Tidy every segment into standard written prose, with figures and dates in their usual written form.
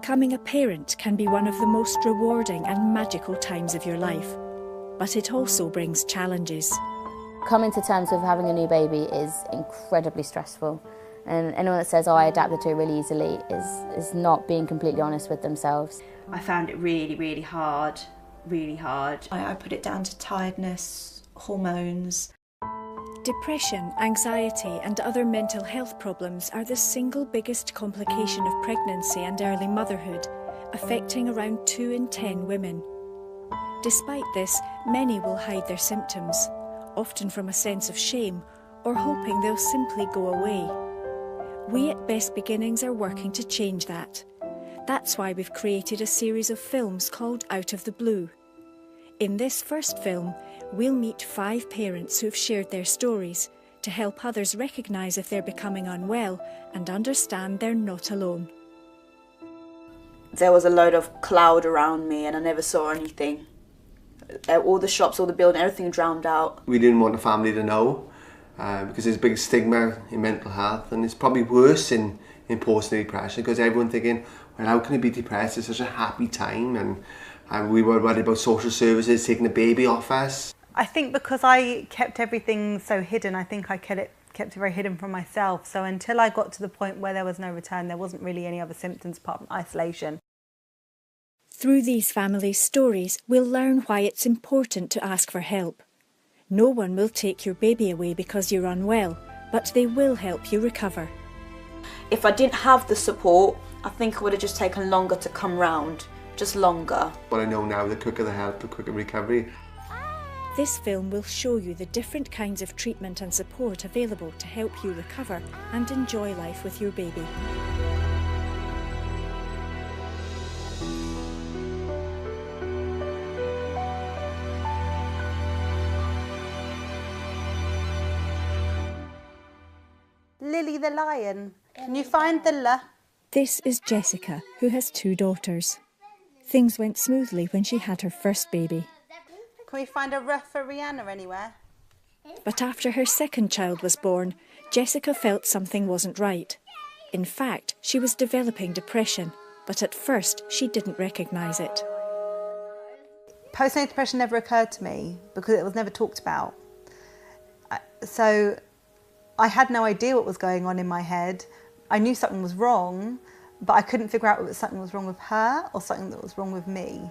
Becoming a parent can be one of the most rewarding and magical times of your life, but it also brings challenges. Coming to terms with having a new baby is incredibly stressful, and anyone that says, oh, I adapted to it really easily is not being completely honest with themselves. I found it really, really hard, really hard. I put it down to tiredness, hormones. Depression, anxiety and other mental health problems are the single biggest complication of pregnancy and early motherhood, affecting around 2 in 10 women. Despite this, many will hide their symptoms, often from a sense of shame or hoping they'll simply go away. We at Best Beginnings are working to change that. That's why we've created a series of films called Out of the Blue. In this first film, we'll meet 5 parents who've shared their stories to help others recognise if they're becoming unwell and understand they're not alone. There was a load of cloud around me and I never saw anything. All the shops, all the building, everything drowned out. We didn't want the family to know because there's a big stigma in mental health, and it's probably worse in postnatal depression because everyone's thinking, well, how can I be depressed? It's such a happy time, and we were worried about social services taking the baby off us. I think because I kept everything so hidden, I think I kept it very hidden from myself. So until I got to the point where there was no return, there wasn't really any other symptoms apart from isolation. Through these family stories, we'll learn why it's important to ask for help. No one will take your baby away because you're unwell, but they will help you recover. If I didn't have the support, I think it would have just taken longer to come round, just longer. But I know now, the quicker the help, the quicker recovery. This film will show you the different kinds of treatment and support available to help you recover and enjoy life with your baby. Lily the lion, can you find the L? This is Jessica, who has 2 daughters. Things went smoothly when she had her first baby. Can we find a R for Rihanna anywhere? But after her second child was born, Jessica felt something wasn't right. In fact, she was developing depression, but at first she didn't recognise it. Postnatal depression never occurred to me because it was never talked about. So I had no idea what was going on in my head. I knew something was wrong, but I couldn't figure out whether something was wrong with her or something that was wrong with me.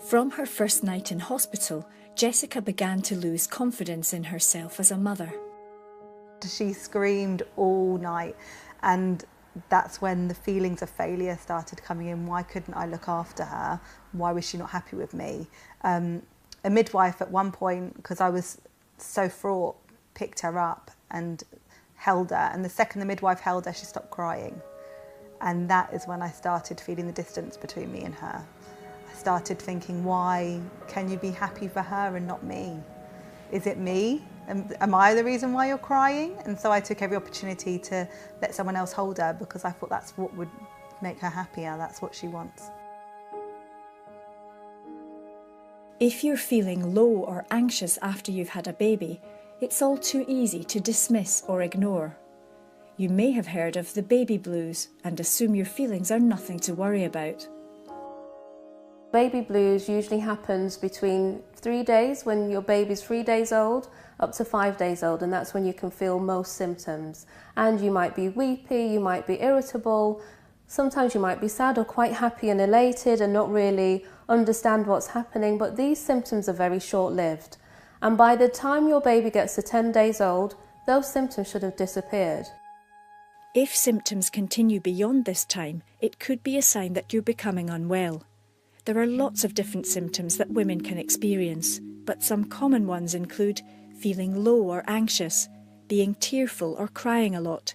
From her first night in hospital, Jessica began to lose confidence in herself as a mother. She screamed all night, and that's when the feelings of failure started coming in. Why couldn't I look after her? Why was she not happy with me? A midwife at one point, because I was so fraught, picked her up and held her, and the second the midwife held her, she stopped crying. And that is when I started feeling the distance between me and her. I started thinking, why can you be happy for her and not me? Is it me? Am I the reason why you're crying? And so I took every opportunity to let someone else hold her because I thought that's what would make her happier, that's what she wants. If you're feeling low or anxious after you've had a baby, it's all too easy to dismiss or ignore. You may have heard of the baby blues and assume your feelings are nothing to worry about. Baby blues usually happens between 3 days, when your baby's 3 days old, up to 5 days old, and that's when you can feel most symptoms. And you might be weepy, you might be irritable, sometimes you might be sad or quite happy and elated and not really understand what's happening, but these symptoms are very short-lived. And by the time your baby gets to 10 days old, those symptoms should have disappeared. If symptoms continue beyond this time, it could be a sign that you're becoming unwell. There are lots of different symptoms that women can experience, but some common ones include feeling low or anxious, being tearful or crying a lot,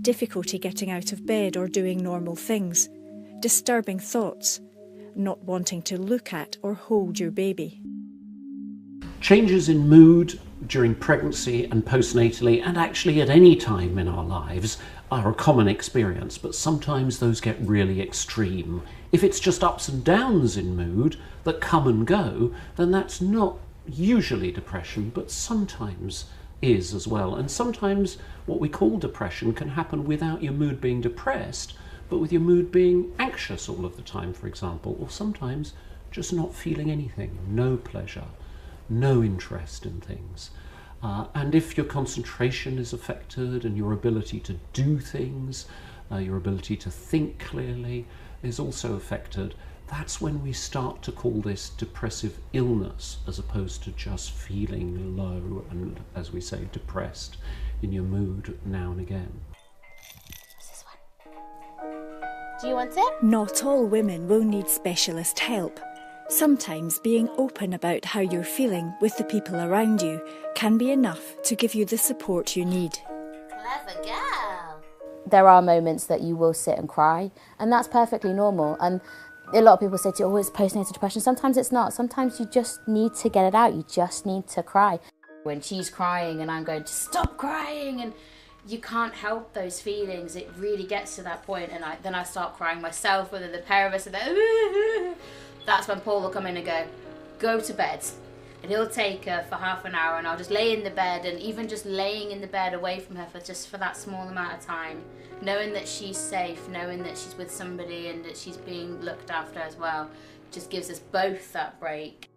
difficulty getting out of bed or doing normal things, disturbing thoughts, not wanting to look at or hold your baby. Changes in mood during pregnancy and postnatally, and actually at any time in our lives, are a common experience, but sometimes those get really extreme. If it's just ups and downs in mood that come and go, then that's not usually depression, but sometimes is as well. And sometimes what we call depression can happen without your mood being depressed, but with your mood being anxious all of the time, for example, or sometimes just not feeling anything, no pleasure, no interest in things. And if your concentration is affected and your ability to do things, your ability to think clearly is also affected, that's when we start to call this depressive illness as opposed to just feeling low and, as we say, depressed in your mood now and again. What's this one? Do you want it? Not all women will need specialist help. Sometimes being open about how you're feeling with the people around you can be enough to give you the support you need. Clever girl. There are moments that you will sit and cry, and that's perfectly normal. And a lot of people say to you, oh, it's postnatal depression. Sometimes it's not. Sometimes you just need to get it out. You just need to cry. When she's crying and I'm going to stop crying, and you can't help those feelings. It really gets to that point, and then I start crying myself, whether the pair of us are there. That's when Paul will come in and go to bed. And he'll take her for half an hour, and I'll just lay in the bed, and even just laying in the bed away from her for that small amount of time, knowing that she's safe, knowing that she's with somebody and that she's being looked after as well, just gives us both that break.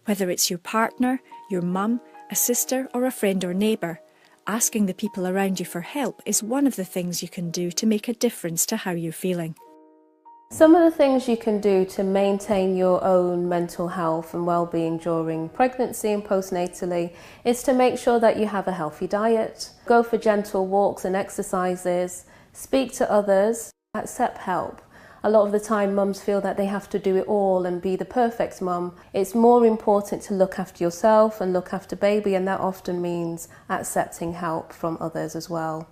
Whether it's your partner, your mum, a sister or a friend or neighbour, asking the people around you for help is one of the things you can do to make a difference to how you're feeling. Some of the things you can do to maintain your own mental health and well-being during pregnancy and postnatally is to make sure that you have a healthy diet, go for gentle walks and exercises, speak to others, accept help. A lot of the time mums feel that they have to do it all and be the perfect mum. It's more important to look after yourself and look after baby, and that often means accepting help from others as well.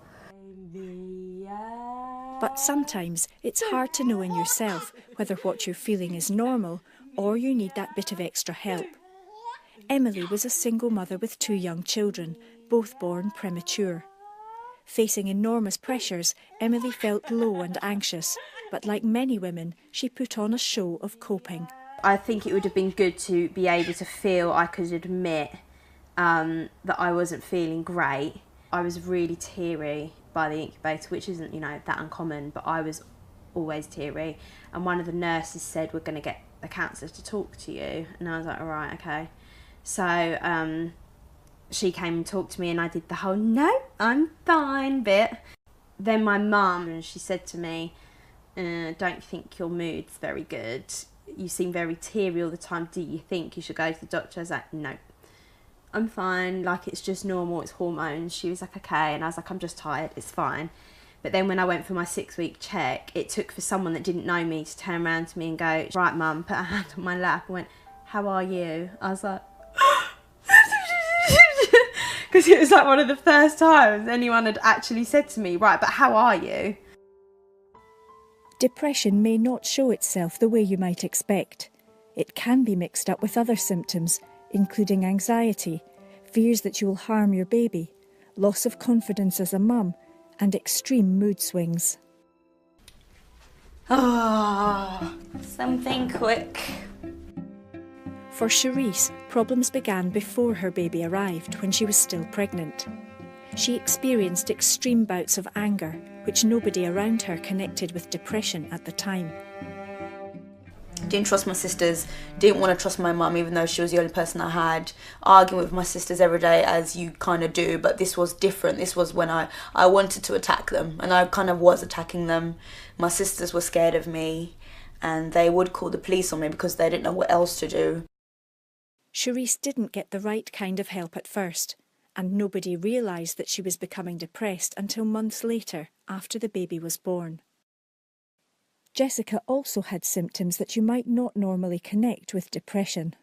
But sometimes it's hard to know in yourself whether what you're feeling is normal or you need that bit of extra help. Emily was a single mother with 2 young children, both born premature. Facing enormous pressures, Emily felt low and anxious, but like many women, she put on a show of coping. I think it would have been good to be able to feel I could admit that I wasn't feeling great. I was really teary by the incubator, which isn't, that uncommon, but I was always teary. And one of the nurses said, we're going to get the counsellor to talk to you. And I was like, all right, okay. So she came and talked to me, and I did the whole, no, I'm fine bit. Then my mum, she said to me, don't think your mood's very good. You seem very teary all the time. Do you think you should go to the doctor? I was like, no, I'm fine. Like, it's just normal. It's hormones. She was like, okay. And I was like, I'm just tired. It's fine. But then when I went for my 6-week check, it took for someone that didn't know me to turn around to me and go, right, mum, put her hand on my lap and went, how are you? I was like, because it was like one of the first times anyone had actually said to me, right, but how are you? Depression may not show itself the way you might expect. It can be mixed up with other symptoms, including anxiety, fears that you will harm your baby, loss of confidence as a mum, and extreme mood swings. Oh, something quick. For Cherise, problems began before her baby arrived, when she was still pregnant. She experienced extreme bouts of anger, which nobody around her connected with depression at the time. Didn't trust my sisters, didn't want to trust my mum even though she was the only person I had, arguing with my sisters every day as you kind of do, but this was different. This was when I wanted to attack them, and I kind of was attacking them. My sisters were scared of me and they would call the police on me because they didn't know what else to do. Cherise didn't get the right kind of help at first, and nobody realised that she was becoming depressed until months later, after the baby was born. Jessica also had symptoms that you might not normally connect with depression.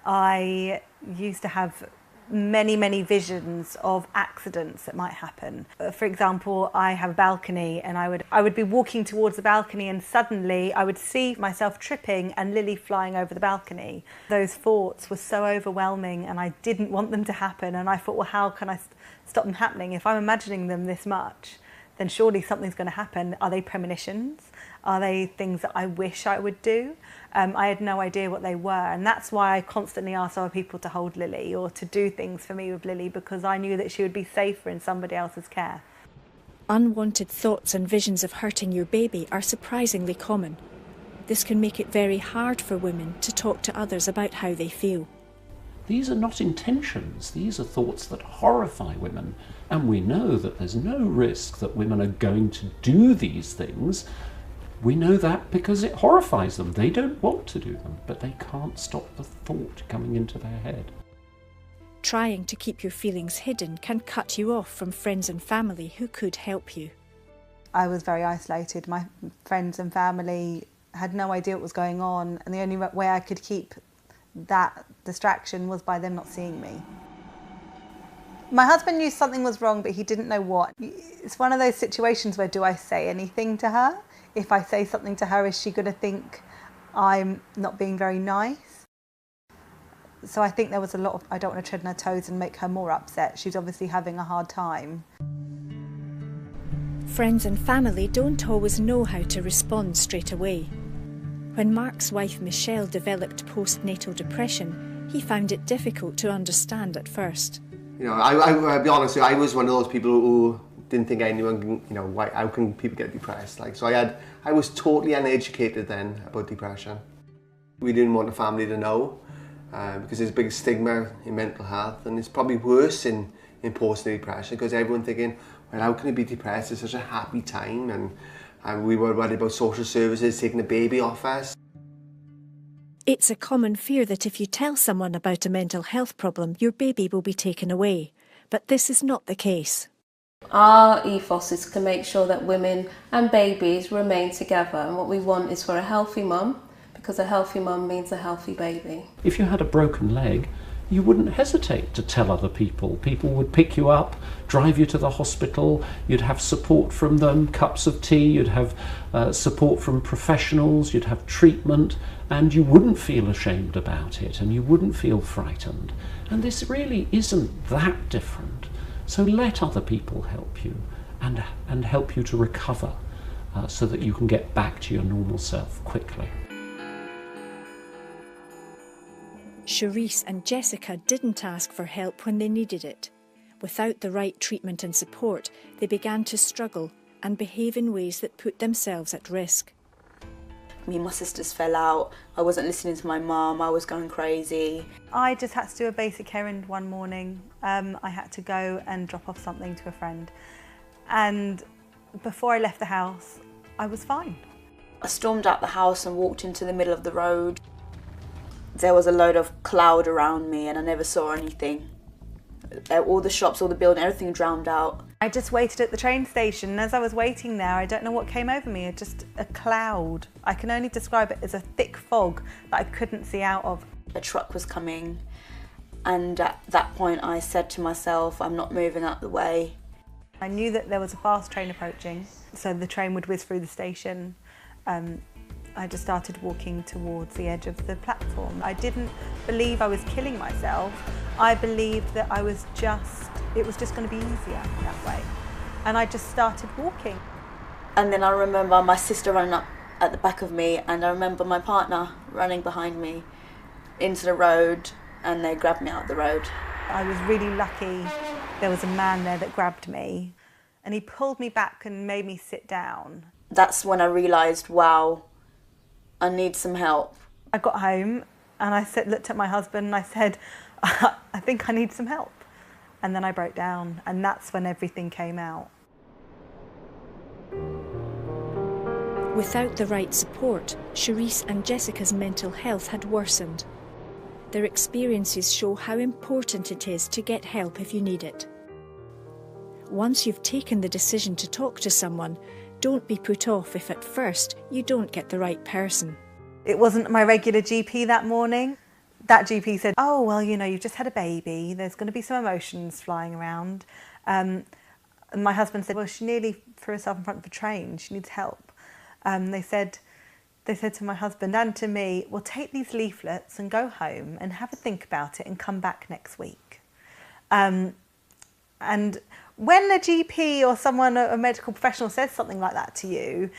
I used to have many visions of accidents that might happen. For example, I have a balcony, and I would be walking towards the balcony, and suddenly I would see myself tripping and Lily flying over the balcony. Those thoughts were so overwhelming, and I didn't want them to happen, and I thought, well, how can I stop them happening? If I'm imagining them this much, then surely something's going to happen. Are they premonitions? Are they things that I wish I would do? I had no idea what they were, and that's why I constantly asked other people to hold Lily or to do things for me with Lily, because I knew that she would be safer in somebody else's care. Unwanted thoughts and visions of hurting your baby are surprisingly common. This can make it very hard for women to talk to others about how they feel. These are not intentions, these are thoughts that horrify women, and we know that there's no risk that women are going to do these things. We know that because it horrifies them. They don't want to do them, but they can't stop the thought coming into their head. Trying to keep your feelings hidden can cut you off from friends and family who could help you. I was very isolated. My friends and family had no idea what was going on, and the only way I could keep that distraction was by them not seeing me. My husband knew something was wrong, but he didn't know what. It's one of those situations where, do I say anything to her? If I say something to her, is she going to think I'm not being very nice? So I think there was a lot of, I don't want to tread on her toes and make her more upset. She's obviously having a hard time. Friends and family don't always know how to respond straight away. When Mark's wife Michelle developed postnatal depression, he found it difficult to understand at first. You know, I'll be honest, I was one of those people who didn't think anyone, you know, how can people get depressed? Like, so I was totally uneducated then about depression. We didn't want the family to know because there's a big stigma in mental health, and it's probably worse in postnatal depression because everyone's thinking, well, how can you be depressed? It's such a happy time, and we were worried about social services taking the baby off us. It's a common fear that if you tell someone about a mental health problem, your baby will be taken away. But this is not the case. Our ethos is to make sure that women and babies remain together, and what we want is for a healthy mum, because a healthy mum means a healthy baby. If you had a broken leg, you wouldn't hesitate to tell other people. People would pick you up, drive you to the hospital, you'd have support from them, cups of tea, you'd have support from professionals, you'd have treatment, and you wouldn't feel ashamed about it, and you wouldn't feel frightened. And this really isn't that different. So let other people help you and help you to recover so that you can get back to your normal self quickly. Charisse and Jessica didn't ask for help when they needed it. Without the right treatment and support, they began to struggle and behave in ways that put themselves at risk. Me and my sisters fell out. I wasn't listening to my mum. I was going crazy. I just had to do a basic errand one morning. I had to go and drop off something to a friend. And before I left the house, I was fine. I stormed out the house and walked into the middle of the road. There was a load of cloud around me and I never saw anything. All the shops, all the building, everything drowned out. I just waited at the train station, and as I was waiting there, I don't know what came over me, just a cloud. I can only describe it as a thick fog that I couldn't see out of. A truck was coming, and at that point I said to myself, I'm not moving out the way. I knew that there was a fast train approaching, so the train would whiz through the station. I just started walking towards the edge of the platform. I didn't believe I was killing myself. I believed that it was just going to be easier that way. And I just started walking. And then I remember my sister running up at the back of me, and I remember my partner running behind me into the road, and they grabbed me out the road. I was really lucky. There was a man there that grabbed me, and he pulled me back and made me sit down. That's when I realised, wow, I need some help. I got home and I looked at my husband and I said, I think I need some help. And then I broke down, and that's when everything came out. Without the right support, Charisse and Jessica's mental health had worsened. Their experiences show how important it is to get help if you need it. Once you've taken the decision to talk to someone, don't be put off if at first you don't get the right person. It wasn't my regular GP that morning. That GP said, oh, well, you know, you've just had a baby. There's going to be some emotions flying around. And my husband said, well, she nearly threw herself in front of a train. She needs help. They said to my husband and to me, well, take these leaflets and go home and have a think about it and come back next week. And when a GP or someone, a medical professional, says something like that to you,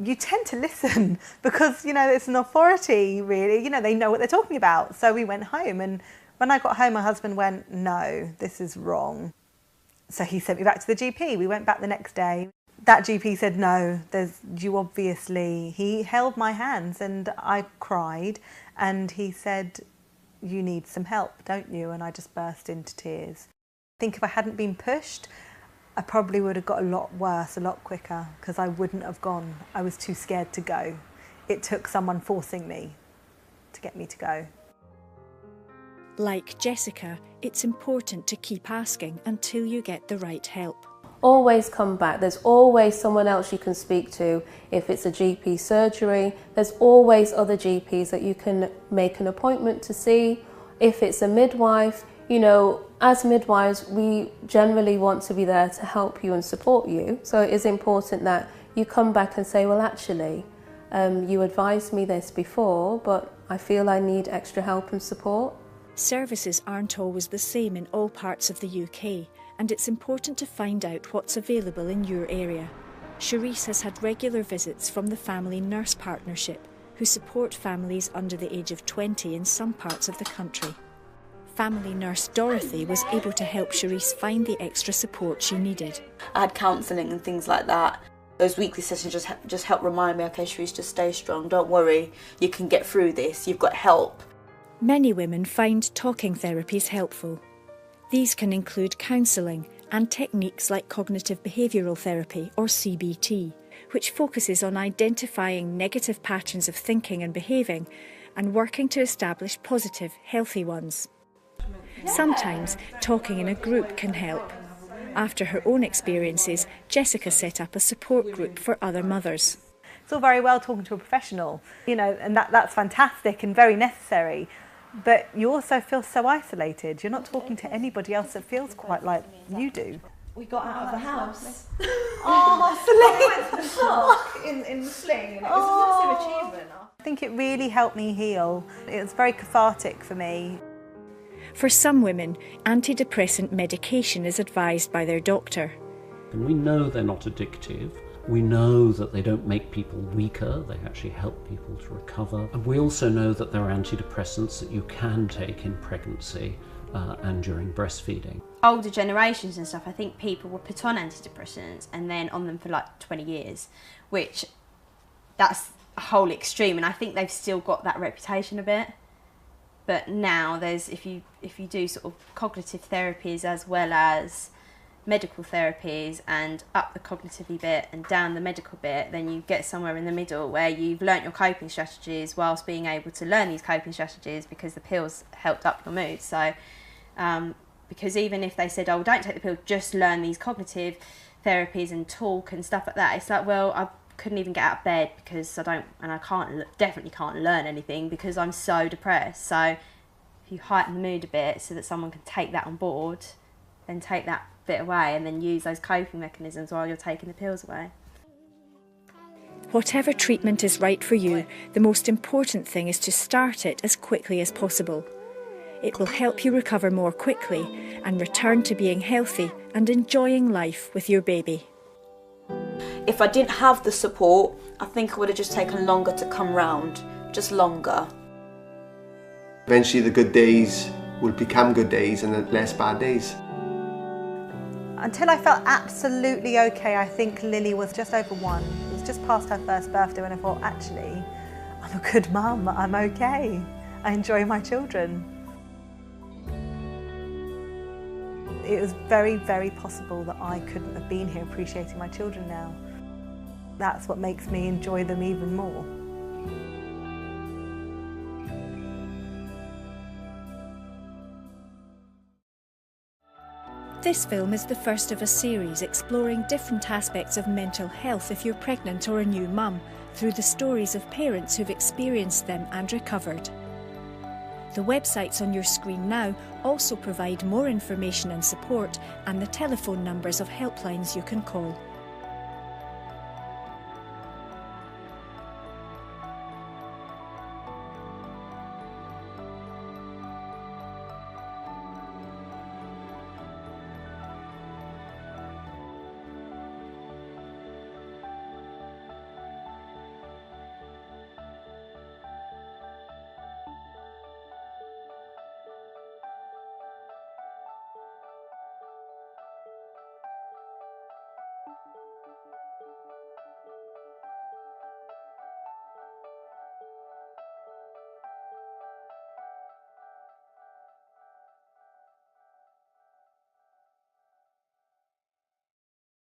you tend to listen because, you know, it's an authority, really. You know, they know what they're talking about. So we went home, and when I got home, my husband went, no, this is wrong. So he sent me back to the GP. We went back the next day. That GP said, no, he held my hands and I cried, and he said, you need some help, don't you? And I just burst into tears. I think if I hadn't been pushed, I probably would have got a lot worse, a lot quicker, because I wouldn't have gone. I was too scared to go. It took someone forcing me to get me to go. Like Jessica, it's important to keep asking until you get the right help. Always come back. There's always someone else you can speak to. If it's a GP surgery, there's always other GPs that you can make an appointment to see. If it's a midwife, you know, as midwives, we generally want to be there to help you and support you. So it is important that you come back and say, well, actually, you advised me this before, but I feel I need extra help and support. Services aren't always the same in all parts of the UK, and it's important to find out what's available in your area. Charisse has had regular visits from the Family Nurse Partnership, who support families under the age of 20 in some parts of the country. Family nurse Dorothy was able to help Charisse find the extra support she needed. I had counselling and things like that. Those weekly sessions just helped remind me, okay, Charisse, just stay strong, don't worry, you can get through this, you've got help. Many women find talking therapies helpful. These can include counselling and techniques like cognitive behavioural therapy, or CBT, which focuses on identifying negative patterns of thinking and behaving and working to establish positive, healthy ones. Sometimes talking in a group can help. After her own experiences, Jessica set up a support group for other mothers. It's all very well talking to a professional, you know, and that's fantastic and very necessary. But you also feel so isolated. You're not talking to anybody else that feels quite like you do. We got out of the house. Oh, we went to the park in the sling, and it was a massive achievement. I think it really helped me heal. It was very cathartic for me. For some women, antidepressant medication is advised by their doctor. And we know they're not addictive. We know that they don't make people weaker, they actually help people to recover. And we also know that there are antidepressants that you can take in pregnancy and during breastfeeding. Older generations and stuff, I think people were put on antidepressants and then on them for like 20 years, which that's a whole extreme, and I think they've still got that reputation a bit. But now there's, if you do sort of cognitive therapies as well as medical therapies, and up the cognitive bit and down the medical bit, then you get somewhere in the middle where you've learnt your coping strategies whilst being able to learn these coping strategies because the pills helped up your mood. So because even if they said, oh, don't take the pill, just learn these cognitive therapies and talk and stuff like that, it's like, well, I couldn't even get out of bed because definitely can't learn anything because I'm so depressed. So if you heighten the mood a bit so that someone can take that on board, then take that bit away and then use those coping mechanisms while you're taking the pills away. Whatever treatment is right for you, the most important thing is to start it as quickly as possible. It will help you recover more quickly and return to being healthy and enjoying life with your baby. If I didn't have the support, I think it would have just taken longer to come round, just longer. Eventually the good days will become good days and the less bad days. Until I felt absolutely okay, I think Lily was just over 1. It was just past her first birthday when I thought, actually, I'm a good mum, I'm okay. I enjoy my children. It was very, very possible that I couldn't have been here appreciating my children now. That's what makes me enjoy them even more. This film is the first of a series exploring different aspects of mental health if you're pregnant or a new mum, through the stories of parents who've experienced them and recovered. The websites on your screen now also provide more information and support, and the telephone numbers of helplines you can call.